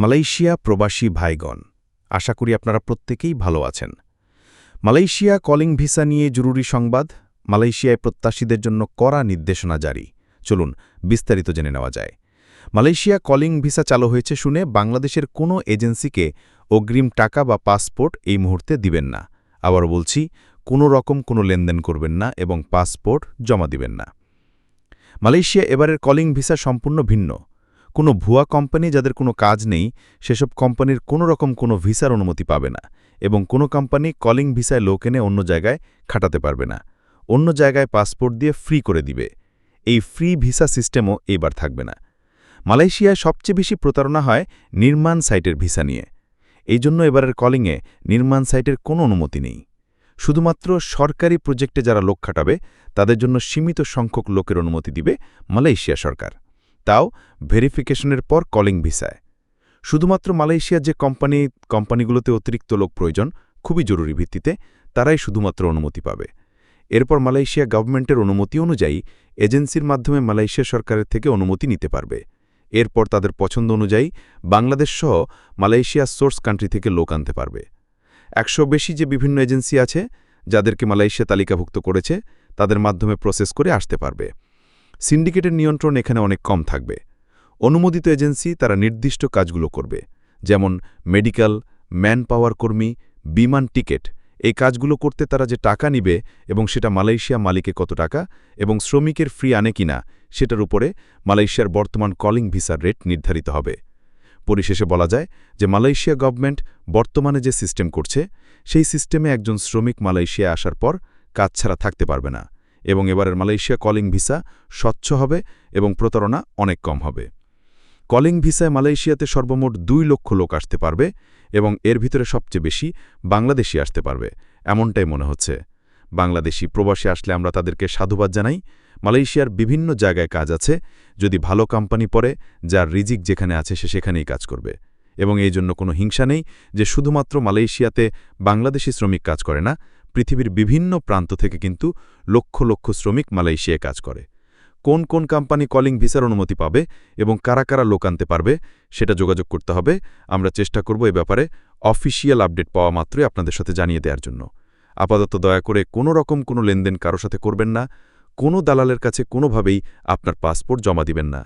Malaysia প্রবাসী ভাইগণ, আশা করি আপনারা প্রত্যেকেই ভালো আছেন। মালয়েশিয়া কলিং ভিসা নিয়ে জরুরি সংবাদ। মালয়েশিয়ায় প্রত্যাশীদের জন্য কড়া নির্দেশনা জারি। চলুন বিস্তারিত জেনে নেওয়া যায়। মালয়েশিয়া কলিং ভিসা চালু হয়েছে শুনে বাংলাদেশের কোনো এজেন্সিকে অগ্রিম টাকা বা পাসপোর্ট এই মুহূর্তে দিবেন না। আবার বলছি, কোনো রকম কোনো লেনদেন করবেন না এবং পাসপোর্ট জমা দিবেন না। মালয়েশিয়া এবারের কলিং ভিসা সম্পূর্ণ ভিন্ন। কোনো ভুয়া কোম্পানি যাদের কোনো কাজ নেই, সেসব কোম্পানির কোনো রকম কোনো ভিসার অনুমতি পাবে না এবং কোনো কোম্পানি কলিং ভিসায় লোক এনে অন্য জায়গায় খাটাতে পারবে না। অন্য জায়গায় পাসপোর্ট দিয়ে ফ্রি করে দিবে। এই ফ্রি ভিসা সিস্টেমও এবার থাকবে না। মালয়েশিয়ায় সবচেয়ে বেশি প্রতারণা হয় নির্মাণ সাইটের ভিসা নিয়ে। এই জন্য এবারের কলিংয়ে নির্মাণ সাইটের কোনো অনুমতি নেই। শুধুমাত্র সরকারি প্রজেক্টে যারা লোক খাটাবে তাদের জন্য সীমিত সংখ্যক লোকের অনুমতি দিবে মালয়েশিয়া সরকার, তাও ভেরিফিকেশনের পর কলিং ভিসায়। শুধুমাত্র মালয়েশিয়ার যে কোম্পানিগুলোতে অতিরিক্ত লোক প্রয়োজন, খুবই জরুরি ভিত্তিতে, তারাই শুধুমাত্র অনুমতি পাবে। এরপর মালয়েশিয়া গভর্নমেন্টের অনুমতি অনুযায়ী এজেন্সির মাধ্যমে মালয়েশিয়া সরকারের থেকে অনুমতি নিতে পারবে। এরপর তাদের পছন্দ অনুযায়ী বাংলাদেশ সহ মালয়েশিয়ার সোর্স কান্ট্রি থেকে লোক আনতে পারবে। 100 বেশি যে বিভিন্ন এজেন্সি আছে যাদেরকে মালয়েশিয়া তালিকাভুক্ত করেছে, তাদের মাধ্যমে প্রসেস করে আসতে পারবে। সিন্ডিকেটের নিয়ন্ত্রণ এখানে অনেক কম থাকবে। অনুমোদিত এজেন্সি তারা নির্দিষ্ট কাজগুলো করবে, যেমন মেডিকেল, ম্যান পাওয়ার কর্মী, বিমান টিকেট। এই কাজগুলো করতে তারা যে টাকা নিবে এবং সেটা মালয়েশিয়া মালিকে কত টাকা এবং শ্রমিকের ফ্রি আনে কিনা, সেটার উপরে মালয়েশিয়ার বর্তমান কলিং ভিসার রেট নির্ধারিত হবে। পরিশেষে বলা যায় যে মালয়েশিয়া গভর্নমেন্ট বর্তমানে যে সিস্টেম করছে, সেই সিস্টেমে একজন শ্রমিক মালয়েশিয়ায় আসার পর কাজ ছাড়া থাকতে পারবে না এবং এবারের মালয়েশিয়া কলিং ভিসা স্বচ্ছ হবে এবং প্রতারণা অনেক কম হবে। কলিং ভিসায় মালয়েশিয়াতে সর্বমোট 2 লক্ষ লোক আসতে পারবে এবং এর ভিতরে সবচেয়ে বেশি বাংলাদেশি আসতে পারবে, এমনটাই মনে হচ্ছে। বাংলাদেশি প্রবাসী আসলে আমরা তাদেরকে সাধুবাদ জানাই। মালয়েশিয়ার বিভিন্ন জায়গায় কাজ আছে, যদি ভালো কোম্পানি পড়ে, যার রিজিক যেখানে আছে সে সেখানেই কাজ করবে। এবং এই জন্য কোনো হিংসা নেই যে শুধুমাত্র মালয়েশিয়াতে বাংলাদেশি শ্রমিক কাজ করে না, পৃথিবীর বিভিন্ন প্রান্ত থেকে কিন্তু লক্ষ লক্ষ শ্রমিক মালয়েশিয়ায় কাজ করে। কোন কোন কোম্পানি কলিং ভিসার অনুমতি পাবে এবং কারা কারা লোক আনতে পারবে, সেটা যোগাযোগ করতে হবে। আমরা চেষ্টা করব এ ব্যাপারে অফিসিয়াল আপডেট পাওয়া মাত্রই আপনাদের সাথে জানিয়ে দেওয়ার জন্য। আপাতত দয়া করে কোনো রকম কোনো লেনদেন কারো সাথে করবেন না। কোনো দালালের কাছে কোনোভাবেই আপনার পাসপোর্ট জমা দিবেন না।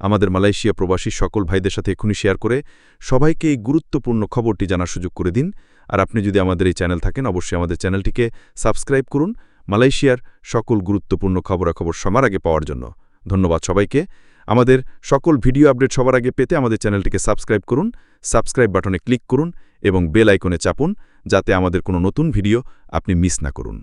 আমাদের মালয়েশিয়া প্রবাসী সকল ভাইদের সাথে এখনই শেয়ার করে সবাইকে এই গুরুত্বপূর্ণ খবরটি জানার সুযোগ করে দিন। আর আপনি যদি আমাদের এই চ্যানেল থাকেন, অবশ্যই আমাদের চ্যানেলটিকে সাবস্ক্রাইব করুন মালয়েশিয়ার সকল গুরুত্বপূর্ণ খবরাখবর সবার আগে পাওয়ার জন্য। ধন্যবাদ সবাইকে। আমাদের সকল ভিডিও আপডেট সবার আগে পেতে আমাদের চ্যানেলটিকে সাবস্ক্রাইব করুন, সাবস্ক্রাইব বাটনে ক্লিক করুন এবং বেল আইকনে চাপুন, যাতে আমাদের কোনো নতুন ভিডিও আপনি মিস না করুন।